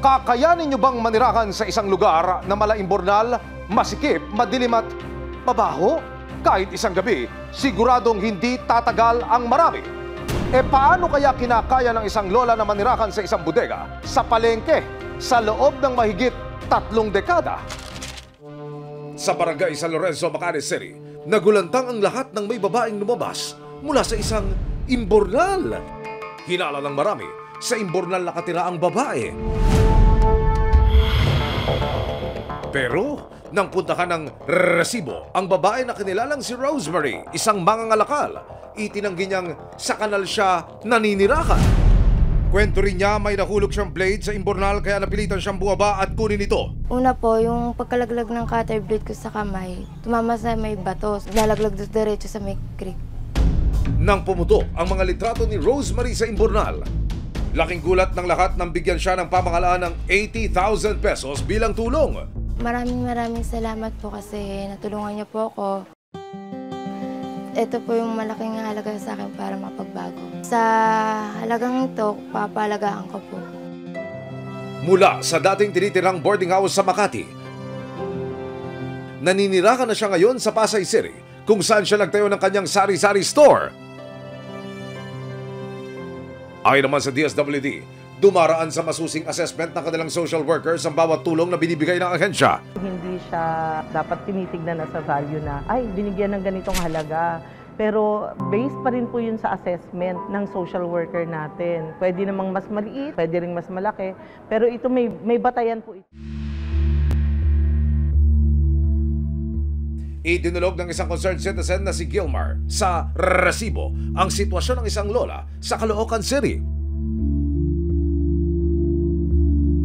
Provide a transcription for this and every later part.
Kakayanin nyo bang manirahan sa isang lugar na malaimbornal, masikip, madilim at mabaho? Kahit isang gabi, siguradong hindi tatagal ang marami. E paano kaya kinakaya ng isang lola na manirahan sa isang bodega, sa palengke, sa loob ng mahigit 3 dekada? Sa barangay San Lorenzo, Macanes City, nagulantang ang lahat ng may babaeng lumabas mula sa isang imbornal. Hinala ng marami, sa imbornal nakatira ang babae. Pero nang puntahan ng resibo ang babae na kinilalang si Rosemary, isang mangangalakal, itinanggi niyang sa kanal siya naninirahan. Kwento rin niya may nahulog siyang blade sa imbornal kaya napilitan siyang bumaba at kunin ito. Una po, yung pagkalaglag ng cutter blade ko sa kamay, tumama sa may bato, lalaglag diretso sa may creek. Nang pumutok ang mga litrato ni Rosemary sa imbornal, laking gulat ng lahat nang bigyan siya ng pamahalaan ng 80,000 pesos bilang tulong. Maraming salamat po kasi natulungan niyo po ako. Ito po yung malaking halaga sa akin para makapagbago. Sa halagang ito, papalagaan ko po. Mula sa dating tinitirang boarding house sa Makati, naninirahan na siya ngayon sa Pasay City, kung saan siya nagtayo ng kanyang sari-sari store. Ayon naman sa DSWD, dumaraan sa masusing assessment ng kanilang social workers ang bawat tulong na binibigay ng ahensya. Hindi siya dapat tinitignan na sa value na, ay, binigyan ng ganitong halaga. Pero based pa rin po yun sa assessment ng social worker natin. Pwede namang mas maliit, pwede rin mas malaki. Pero ito may batayan po ito. Idinulog ng isang concerned citizen na si Gilmar sa resibo ang sitwasyon ng isang lola sa Caloocan City.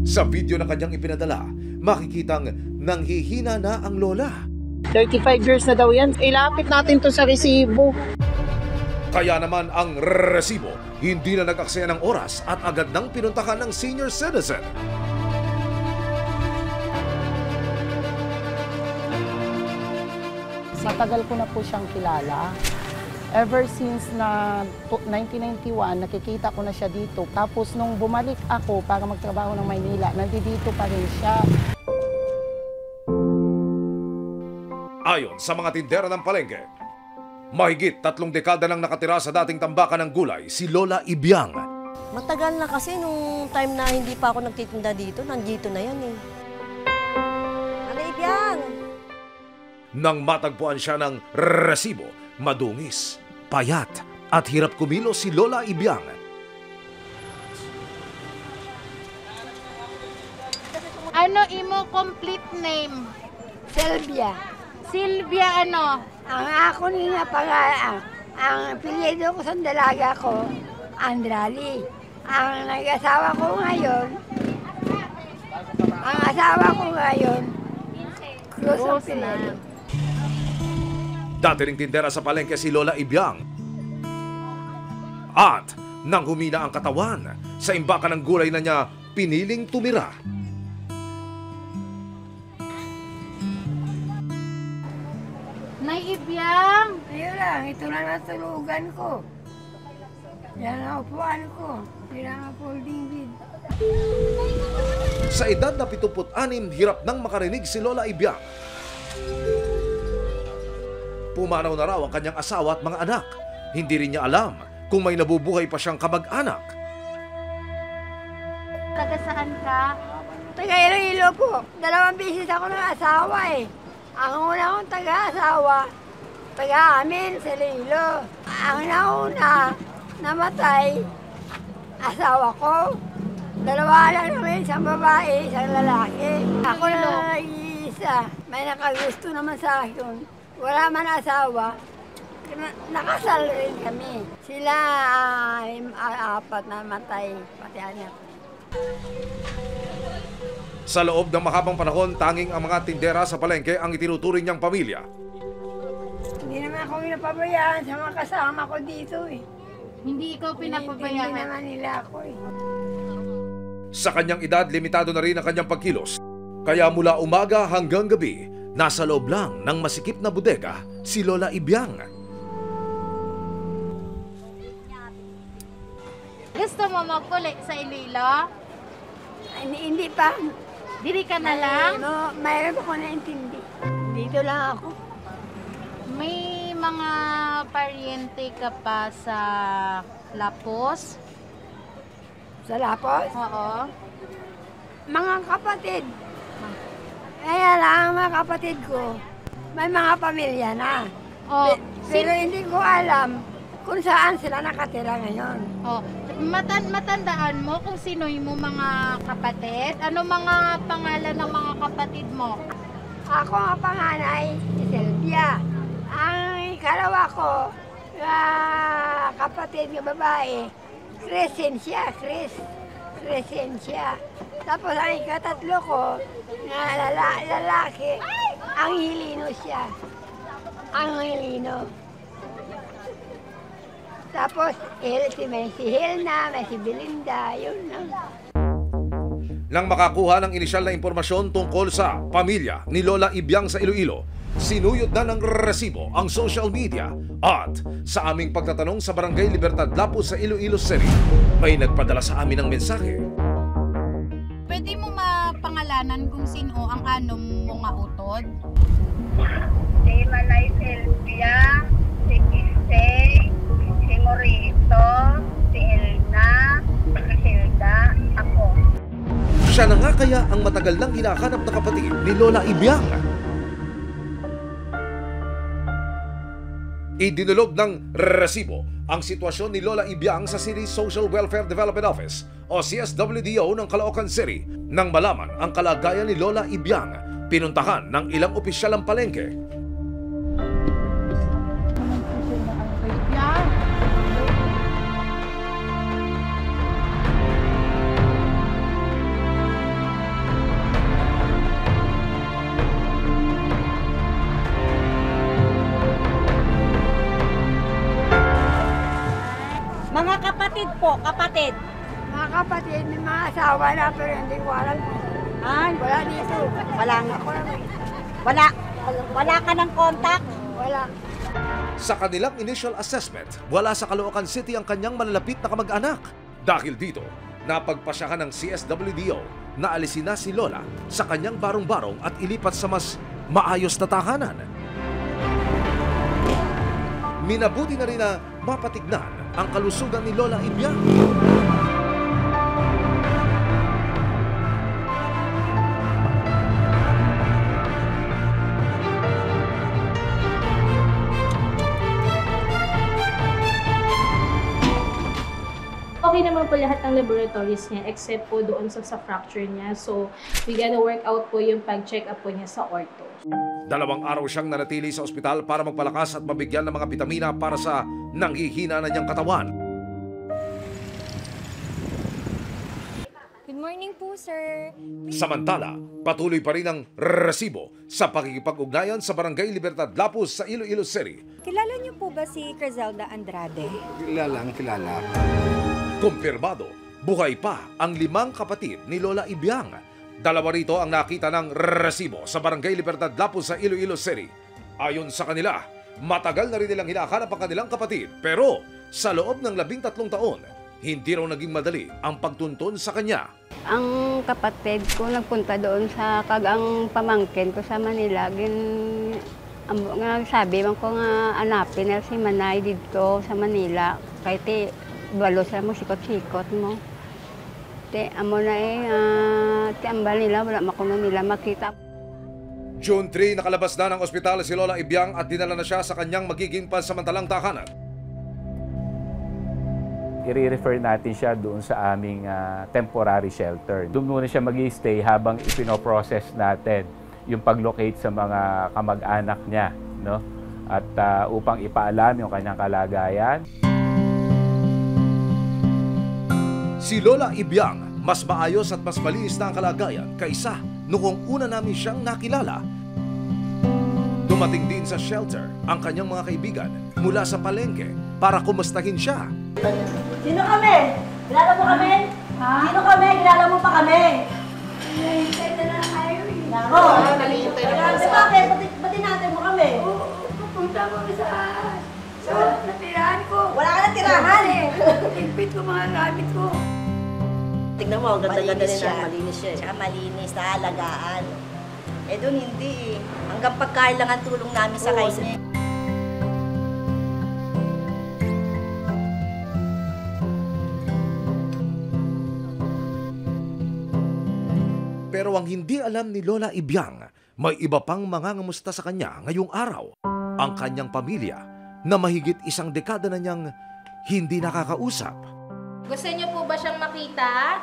Sa video na kanyang ipinadala, makikitang nanghihina na ang lola. 35 years na daw yan. Ilapit natin to sa resibo. Kaya naman ang resibo hindi na nag-aksaya ng oras at agad nang pinuntahan ng senior citizen. Matagal ko na po siyang kilala. Ever since na 1991, nakikita ko na siya dito. Tapos nung bumalik ako para magtrabaho ng Maynila, nandito pa rin siya. Ayon sa mga tindera ng palengke, mahigit 3 dekada nang nakatira sa dating tambakan ng gulay si Lola Ibiang. Matagal na kasi nung time na hindi pa ako nagtitinda dito, nandito na yan eh. Lola Ibiang! Nang matagpuan siya ng resibo, madungis, payat at hirap kumilos si Lola Ibiang. Ano imo complete name? Sylvia. Sylvia ano? Ang ako niya ang apelyido ko sa dalaga ko, Andrali. Ang nag-asawa ko ngayon, Cruz ang apelyido. Dati ring tindera sa palengke si Lola Ibiang. At nang humina ang katawan, sa imbakan ng gulay na niya piniling tumira. Nay Ibiang! Ayun lang, ito na natulugan ko. Yan ang upuan ko. Yan ang folding bed. Sa edad na 76, hirap nang makarinig si Lola Ibiang. Pumanaw na raw ang kanyang asawa at mga anak. Hindi rin niya alam kung may nabubuhay pa siyang kamag-anak. Taga saan ka? Taga Iloilo po. 2 beses ako ng asawa eh. Ang una kong taga-asawa, taga-amin sa Iloilo. Ang nauna, namatay, asawa ko. 2 lang naman, isang babae, isang lalaki. Ako na isa, may nakagusto naman sa akin. Wala man asawa, nakasal rin kami. Sila 4 na matay, pati anak. Sa loob ng mahabang panahon, tanging ang mga tindera sa palengke ang itinuturing niyang pamilya. Hindi naman ako pinapabayaan sa mga kasama ko dito eh. Hindi ikaw pinapabayaan. Hindi naman nila ako eh. Sa kanyang edad, limitado na rin ang kanyang pagkilos. Kaya mula umaga hanggang gabi, nasa loob lang ng masikip na bodega si Lola Ibiang. Gusto mo magkulit sa Iloilo? Hindi pa. Dili ka na lang? No, mayroon ko naintindi. Dito lang ako. May mga paryente ka pa sa Lapos? Sa Lapos, Oo. mga kapatid. Kaya lang, mga kapatid ko, may mga pamilya na. Oh, Pero hindi ko alam kung saan sila nakatira ngayon. Oh, matandaan mo kung sino mo mga kapatid? Ano mga pangalan ng mga kapatid mo? Ako ang panganay, si Sylvia. Ang ikalawa ko, kapatid ng babae, Crescencia. Tapos ang ikatatlo ko, na lalaki, Angelino siya. Angelino. Tapos, may si Helna, may si Belinda, yun lang. Nang makakuha ng inisyal na impormasyon tungkol sa pamilya ni Lola Ibiang sa Iloilo, sinuyod na ng resibo ang social media at sa aming pagtatanong sa Barangay Libertad Lapus sa Iloilo City, may nagpadala sa amin ng mensahe. Pwede mo mapangalanan kung sino ang anong mga utod? Si Manay Sylvia, si Kisey, si Morito, si Elna, si Hilda, ako. Siya na nga kaya ang matagal nang hinahanap na kapatid ni Lola Ibiang. Idinulog ng resibo ang sitwasyon ni Lola Ibiang sa City Social Welfare Development Office o CSWDO ng Caloocan City. Nang malaman ang kalagayan ni Lola Ibiang, pinuntahan ng ilang opisyal ang palengke. Mga kapatid po, kapatid. Mga kapatid, may mga asawa na pero hindi ko alam. Ay, Wala dito. wala nga. Ako lang eh. Wala ka ng contact. Wala. Sa kanilang initial assessment, wala sa Caloocan City ang kanyang malalapit na kamag-anak. Dahil dito, napagpasyahan ng CSWDO na alisin na si Lola sa kanyang barong-barong at ilipat sa mas maayos na tahanan. Minabuti na rin na mapatignan ang kalusugan ni Lola Ibiang. Okay naman po lahat ng laboratories niya except po doon sa fracture niya. So, we gonna work out po yung pag-check up po niya sa ortho. 2 araw siyang nanatili sa ospital para magpalakas at mabigyan ng mga bitamina para sa nanghihina na niyang katawan. Good morning po, sir. Samantala, patuloy pa rin ang resibo sa pakikipag-ugnayan sa Barangay Libertad Lapus sa Iloilo City. Kilala niyo po ba si Crizelda Andrade? Kilala. Kumpirmado, buhay pa ang 5 kapatid ni Lola Ibiang. 2 rito ang nakita ng resibo sa Barangay Libertad Lapus sa Iloilo City. Ayon sa kanila, matagal na rin nilang hinahanap ang kanilang kapatid. Pero sa loob ng 13 taon, hindi raw naging madali ang pagtuntun sa kanya. Ang kapatid ko nagpunta doon sa kagang pamangkin ko sa Manila. Sabi man ko nga anapin na si Manay dito sa Manila. Kahit balos mo sikot-sikot mo. Amo na ambal nila, wala makuno nila makita. June 3, nakalabas na ng ospital si Lola Ibiang at dinala na siya sa kanyang magiging pansamantalang tahanan. I-refer natin siya doon sa aming temporary shelter. Doon muna siya mag-i-stay habang ipinoprocess natin yung pag-locate sa mga kamag-anak niya, no? At upang ipaalam yung kanyang kalagayan. Si Lola Ibiang, mas maayos at mas malinis na ang kalagayan kaysa noong una namin siyang nakilala. Dumating din sa shelter ang kanyang mga kaibigan mula sa palengke para kumustahin siya. Sino kami? Kilala mo kami? Sino kami? Kilala mo pa kami? Nahintay na lang kayo eh. Nako, nalihintay na po sa akin. Ba't natin mo kami? Pupunta ko sa natirahan ko. Wala ka na tirahan eh. Tigpit ko mga gamit ko. Tignan mo, ang ganda-ganda Malinis nila. siya. Malinis siya. Tsaka malinis, naalagaan. Eh doon hindi eh. Hanggang pagkain lang ang tulong namin sa Oo, kanya. Pero ang hindi alam ni Lola Ibiang, may iba pang mangangamusta sa kanya ngayong araw. Ang kanyang pamilya na mahigit isang dekada na niyang hindi nakakausap. Gusto niyo po ba siyang makita?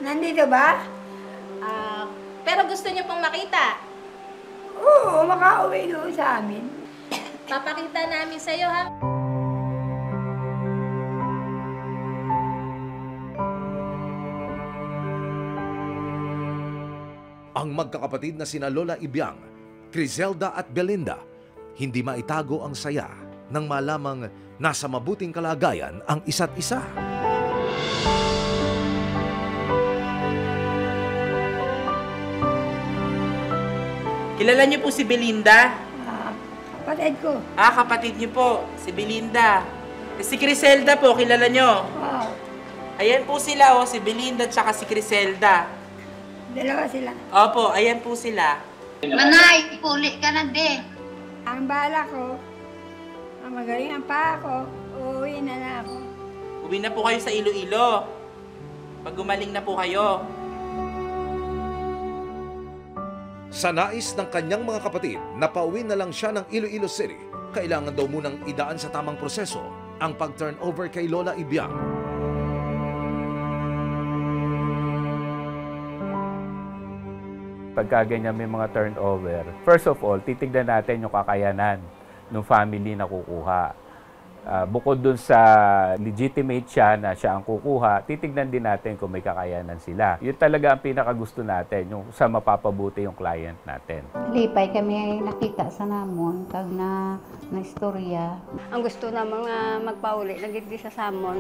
Nandito ba? Pero gusto niyo pong makita? Oo, makauwi doon sa amin. Papakita namin sa'yo, ha? Ang magkakapatid na sina Lola Ibiang, Crizelda at Belinda, hindi maitago ang saya nang malamang nasa mabuting kalagayan ang isa't isa. Kilala niyo po si Belinda? Kapatid ko. Kapatid niyo po, si Belinda. Si Crizelda po, kilala niyo? Oo. Ayan po sila, si Belinda at saka si Crizelda. Dalawa sila. Opo, ayan po sila. Manay, puli ka na din. Ang bala ko, ang magaling ang pa ako, uuwi na ako. Uwi na po kayo sa Iloilo. Pag gumaling na po kayo. Sa nais ng kanyang mga kapatid na pauwi na lang siya ng Iloilo City, kailangan daw munang idaan sa tamang proseso ang pag-turnover kay Lola Ibiang. Pagka ganyan may mga turnover, first of all, titignan natin yung kakayanan ng family na kukuha. Bukod dun sa legitimate siya na siya ang kukuha, titignan din natin kung may kakayanan sila. Yun talaga ang pinakagusto natin, yung sa mapapabuti yung client natin. Lipay kami nakita sa namon, kag na istorya. Ang gusto na mga magpauli, nagiti sa samon.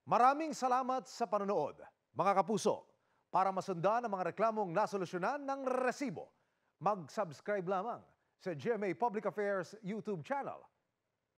Maraming salamat sa panonood, mga kapuso. Para masundan ang mga reklamong nasolusyonan ng resibo, mag-subscribe lamang sa GMA Public Affairs YouTube channel